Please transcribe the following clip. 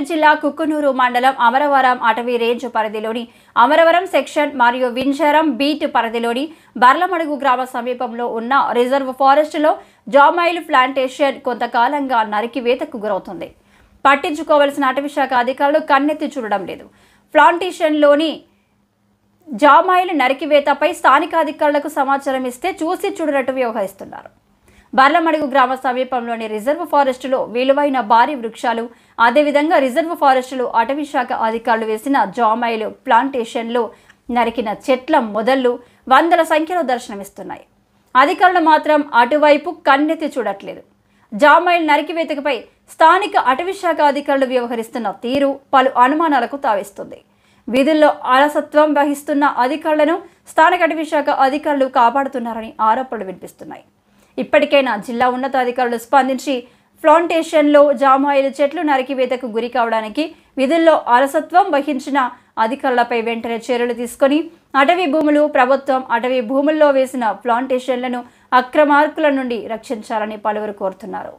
భద్రాద్రి జిల్లా కుక్కునూరు మండలం అమరవరం అటవీ రేంజ్ పరిధిలోని అమరవరం సెక్షన్ మరియు వింజరం బీట్ పరిధిలోని బర్లమడుగు గ్రామ సమీపంలో ఉన్న రిజర్వ్ ఫారెస్ట్లో జామాయిల్ ప్లాంటేషన్ కొంతకాలంగా నరికివేతకు గురవుతుంది. పట్టించుకోవాల్సిన అటవీశాఖ అధికారులు కన్నెత్తి చూడడం లేదు. ప్లాంటేషన్లోని జామాయిల్ నరికివేతపై స్థానిక అధికారులకు సమాచారం ఇస్తే చూసి చూడనట్టు వ్యవహరిస్తున్నారు. బర్లమడుగు గ్రామ సమీపంలోని రిజర్వ్ ఫారెస్టులో విలువైన భారీ వృక్షాలు, అదేవిధంగా రిజర్వ్ ఫారెస్టులో అటవీశాఖ అధికారులు వేసిన జామాయిల్ ప్లాంటేషన్లో నరికిన చెట్ల మొదళ్లు వందల సంఖ్యలో దర్శనమిస్తున్నాయి. అధికారులు మాత్రం అటువైపు కన్నెత్తి చూడట్లేదు. జామాయిల్ నరికివేతపై స్థానిక అటవీశాఖ అధికారులు వ్యవహరిస్తున్న తీరు పలు అనుమానాలకు తావిస్తుంది. విధుల్లో అలసత్వం వహిస్తున్న అధికారులను స్థానిక అటవీశాఖ అధికారులు కాపాడుతున్నారని ఆరోపణలు వినిపిస్తున్నాయి. ఇప్పటికైనా జిల్లా ఉన్నతాధికారులు స్పందించి ప్లాంటేషన్లో జామాయిల్ చెట్లు నరికివేతకు గురి కావడానికి విధుల్లో అలసత్వం వహించిన అధికారులపై వెంటనే చర్యలు తీసుకొని అటవీ భూములు, ప్రభుత్వం అటవీ భూముల్లో వేసిన ప్లాంటేషన్లను అక్రమార్కుల నుండి రక్షించాలని పలువురు కోరుతున్నారు.